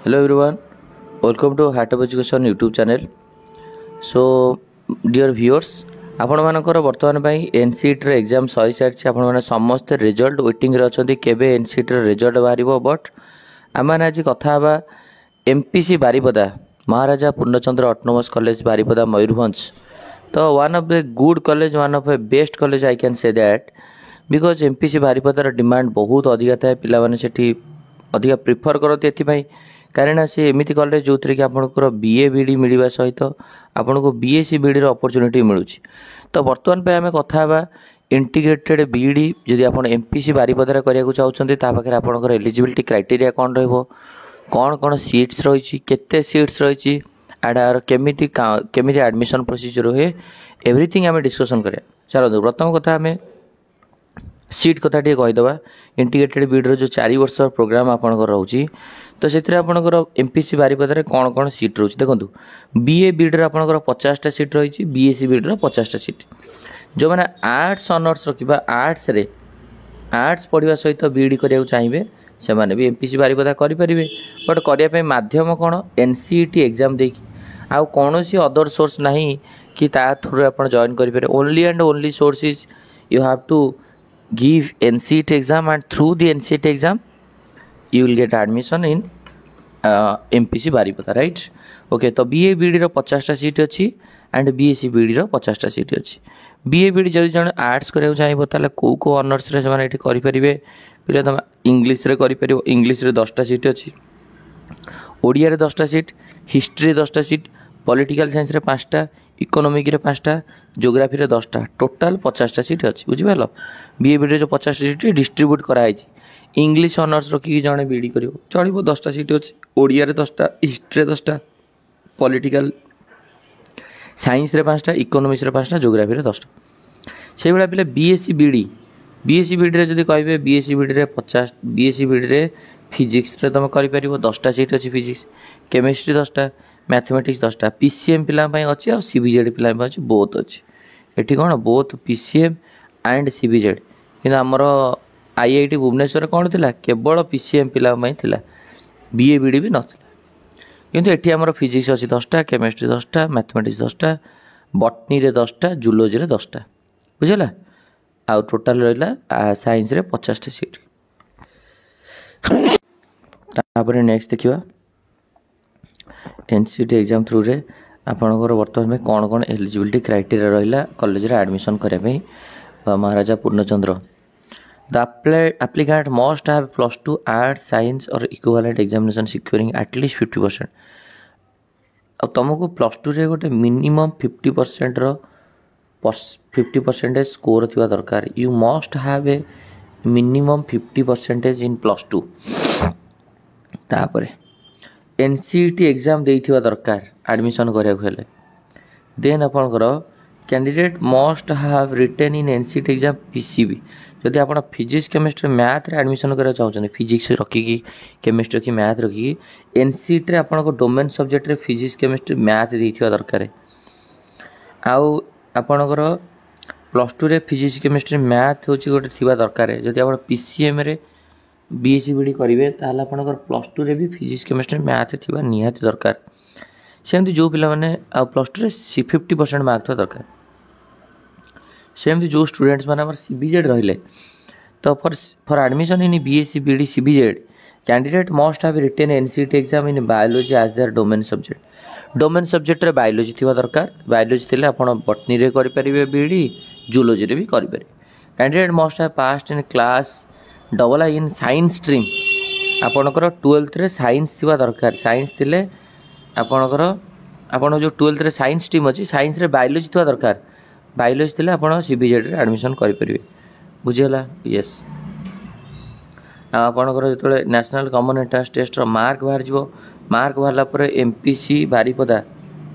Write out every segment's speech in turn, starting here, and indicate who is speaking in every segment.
Speaker 1: Hello everyone, welcome to Heart of Education YouTube channel. So dear viewers, आपण मानकर वर्तमान ପାଇଁ NCET ର एग्जाम सही सारी आपण माने समस्त रिजल्ट वेटिंग रे अछंती केबे NCET ର रिजल्ट बाहरिबो बट आमान आज कथा हबा MPC Baripada Maharaja Purnachandra autonomous college Baripada Mayurbhanj तो one of the good college one of a best college I can say that because MPC बारिपदार डिमांड बहुत अधिक थाए पिला माने सेठी अधिक प्रिफर करते एथि कारण सी एमती कॉलेज जो थी कि आपंकर BA BD मिलवा सहित आपन को BSc BD अपॉर्चुनिटी मिलूँ तो बर्तमान पे आम कथा इंटीग्रेटेड BD जदि आप MPC बारिपदार करने चाहते पाखे आपंकर एलिजिबिलिटी क्राइटेरिया कौन कौन कौन सीट्स रही केते सीट्स रही आर केमी एडमिशन प्रोसीजर हुए एवरीथिंग आम डिस्कसन करें। चलो प्रथम कथा आम सीट कथा टे कहीदे इंटीग्रेटेड BD जो 4 वर्ष प्रोग्राम आपंकर रोचे तो से आपंकर MPC बारिपदार कौन कौन सीट रोचे देखो BA BD आपंकर 50टा सीट रही BSc BD 50टा सीट जो मैंने आर्ट्स ऑनर्स रखा आर्ट्स पढ़ा सहित BD करने चाहिए से मैंने भी MPC बारिपदा करेंगे बट करने मध्यम कौन NCET एग्जाम देखी आउ कौन सी अदर सोर्स ना कि थ्रू आप जॉइन करेंगे only and only source is you have to give NCET exam and through the NCET exam you will get admission in MPC Baripada right okay तो BA BD रो 50टा सीट अच्छी and BSc BD रो 50टा seat अच्छी BA BD जदि जन arts करियो चाहिबो ताले को ऑनर्स रे समान एठी करि परिबे पिले तुम इंग्लिश रे करि परिबो इंग्लिश रे 10टा सीट अच्छी ओडिया रे 10टा सीट हिस्ट्री रे 10टा सीट पॉलिटिकल साइंस रे 5टा इकोनॉमिक रे 5टा ज्योग्राफी रे 10टा टोटल 50टा सीट अच्छी बुझिपाल BA BD जो 50 सीट डिस्ट्रीब्यूट कराई इंग्लिश ऑनर्स रखिकी जड़े BD कर चलो 10टा सीट अच्छी ओडिया रे 10टा हिस्ट्री 10टा पॉलिटिकल साइंस रे 5टा इकोनॉमिक्स रे 5टा ज्योग्राफी रे 10टा से भाई पे BSc BD रे जदि कहे BSc BD रे 50 BSc BD रे फिजिक्स रे तुम कर 10टा सीट अच्छी फिजिक्स केमिस्ट्री 10टा मैथमेटिक्स 10टा PCM पिला अच्छी और CBZ पिला अच्छी बोथ अच्छी एटी कौन बोथ PCM एंड CBZ कि आमर IIT भुवनेश्वर कौन थी केवल PCM पिला थिला BA BD भी नाला किंतु एटी आमर फिजिक्स अच्छी 10टा केमिस्ट्री 10टा मैथमेटिक्स 10टा बटनी रे 10टा जूलॉजी रे 10टा बुझला आउ टोटाल रहा साइंस रे 50टा सीट तापर नेक्स्ट देखिवा NCET एग्जाम थ्रू रे आपनकर वर्तमान में कौन कौन एलिजिबिलिटी क्राइटेरिया रहा कॉलेज रे एडमिशन करने Maharaja Purnachandra the applicant must have +2 arts science और इक्विवेलेंट एग्जामिनेशन सिक्योरिंग एटलिस्ट 50% और तुमको +2 रे गोटे मिनिमम 50% रो 50% स्कोर थिबा दरकार you must have a minimum 50% इन +2 तापरे NCET एग्जाम देइथिबा दरकार एडमिशन करिया हेले देन आपनकर candidate must have written in NCET exam PCB जदि आप फिजिक्स केमिस्ट्री मैथ रे एडमिशन करा चाहते फिजिक्स रखिकी केमिस्ट्री रखी मैथ रखिकी NCET रे आपन डोमेन सब्जेक्ट रे फिजिक्स केमिस्ट्री मैथ देइथिबा दरकार आउ आपनकर +2 रे फिजिक्स केमिस्ट्री मैथ होची गोटे थिबा दरकार जदि आप PCM रे BSc BD करेंगे ताल आपनकर +2 रे भी फिजिक्स केमिस्ट्री मैथ थिबा निहाती दरकार सेमती जो पिला माने +2 रे 50% मार्क था दरकार सेमती जो स्टूडेंट्स माने CBZ रहिले तो for admission in BSc BD CBZ candidate must have written NCET exam in biology as their domain subject रे बायोलॉजी थिबा दरकार बायोलॉजी थिले आपण बॉटनी रे करि परिबे BD जूलॉजी रे भी करि परिबे candidate must have passed in class double in science stream आपणकर 12th रे साइंस थिबा दरकार साइंस थिले आपणकर आपण जो 12th रे साइंस स्ट्रीम अछि साइंस रे बायोलॉजी थिबा दरकार बायोलॉजी थिले आपण CBZ रे एडमिशन करि परिबे बुझियला यस आपणकर जतले नेशनल कॉमन एंट्रेंस टेस्ट रो मार्क बाहर जिवो मार्क बाहरला परे MPC Baripada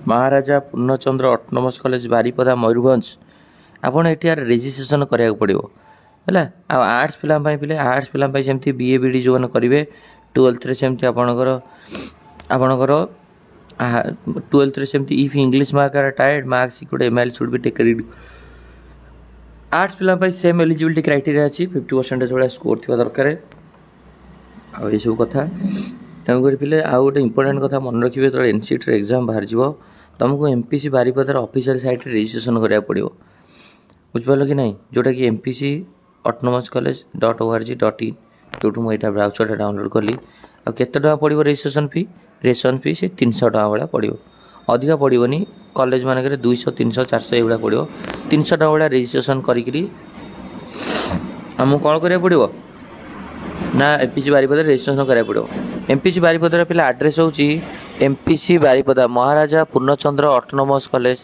Speaker 1: Maharaja Purnachandra autonomous college Baripada Mayurbhanj आपण एटिआर रजिस्ट्रेशन करिया पड़िबो है आर्ट्स पिले आर्ट्स पिला सेमती BA BD जो मैंने करेंगे 12th रे सेमती आपणकर 12th रे सेमती if English mark or tied marks equal MIL should be taken arts पिला सेम एलिजिबिलिटी क्राइटेरिया अच्छी 50% भाया स्कोर थी दरकार आ सब कथा तेणुक पिले आउ गोटे इंपोर्टाट कथा मन रखिए जो एनसीटी एग्जाम बाहर तुमको एमपीसी बारिपदार ऑफिशियल साइट रजिस्ट्रेशन करा पड़ो बुझिपाल कि नहीं जोटा कि एमपीसी ऑटोनोमस कॉलेज .org.in जो मुझे ब्राउचर डाउनलोड कली आते पड़ो रजिस्ट्रेशन फी से 300 टका भाया पड़ो अधिका पड़ोनी कॉलेज मानक 200 300 400 ये पड़ो 300 टका भाया रजिस्ट्रेशन करी आमको कौन करा पड़ो ना एमपीसी बारिपदा रजिस्ट्रेशन करा पड़ो एमपीसी बारिपदार पिला आड्रेस होची MPC Baripada Maharaja Purnachandra autonomous college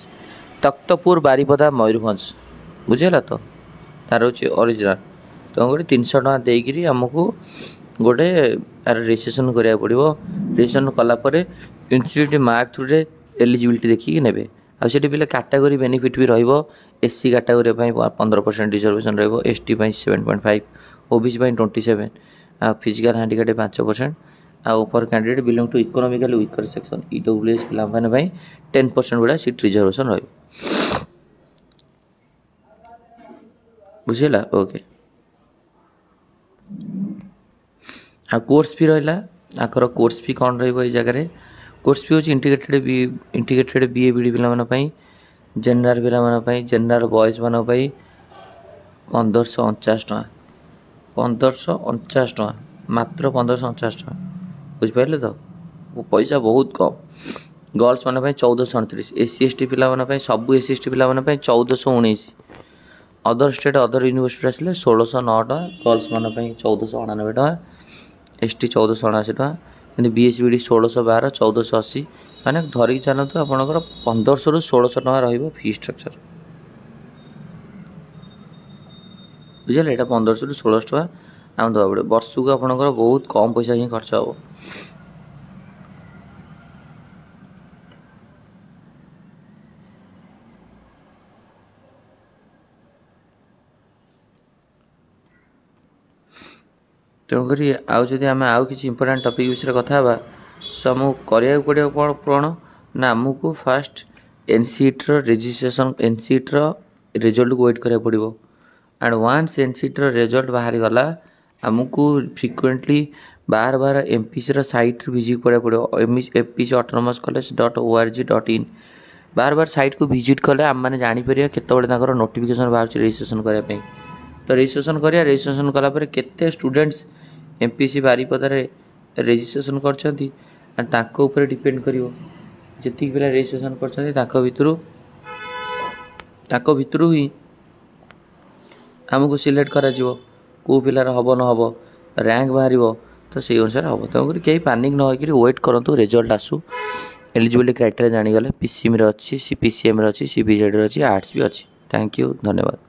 Speaker 1: Takhatpur Baripada Mayurbhanj बुझेगा तो तार हूँ ओरिजिनल तो गोटे 300 टका देकरी आमको गोटे रजिस्ट्रेशन करा पड़ो रजिस्ट्रेशन कलापर इंस्टीट्यूट मार्क थ्रू रे एलिजिबिलिटी देखिए ने आठ पे कैटेगरी बेनिफिट भी रसी category 15% reservation ST 7.5 OBC 27 physical handicap 5% आपर candidate belong to economically weaker section EWS पे 10% भाया सीट रिजर्वेशन बुझेगा ओके आ कोर्स फी रहा आखर कोर्स फी कौन रही जगह कोर्स फी हूँ इंटीग्रेटेड बीए बीडी पे जेनराल पे जेनराल बॉयज मान 1549 टका 1549 टका मात्र 1549 टका बुझिपारे तो पैसा बहुत कम गर्ल्स मान 1429 एससी एसटी पे सब एससी एसटी पे 1419 अदर स्टेट अदर यूनिवर्सिटी आसिले 1609 टका गर्ल्स मान 1499 टका एसटी 1479 टका कि बीएससी बीडी 1612 1480 माने धरिक चलते आपंकर 1500 रू 1600 टका रही फी स्ट्रक्चर बुझे यहाँ 1500 रू 1600 टका आम देवा पड़े वर्ष को आपंकर बहुत कम पैसा ही खर्च हे तेणुक आदि आम आउ कि इंपोर्टाट टपिक विषय कथा सो आमको कराया पड़ो कौन कौन ना आमको fast NCT registration NCT result को वेट करा पड़ो एंड वन्स एनसीटी रिजल्ट बाहरी गला आमको फ्रिक्वेंटली बार बार एमपीसी साइट विजिट करा पड़ो एमपीसी ऑटोनोमस कॉलेज .org.in बार बार साइट को विजिट कले आम मैंने जापर केत नोटिफिकेशन बाहर रजिस्ट्रेशन करने तो रजिस्ट्रेशन करा रजिस्ट्रेशन कलापर केते स्टूडेंट्स एमपीसी बारिपदार रजिस्ट्रेशन कर डिपेंड कर जी पिला रजिस्ट्रेशन कर ही आमको सिलेक्ट करा कौ पिलार हम न हम रैंक बाहर तो से अनुसार हम तेणुक कहीं पैनिक न होकर वेट करूँ रिजल्ट आसू एलिजिबिलिटी क्राइटेरिया जानीगले पीसीएम अच्छी पीसीएम अच्छी सीबीजेड अच्छी आर्ट्स भी अच्छी थैंक यू धन्यवाद।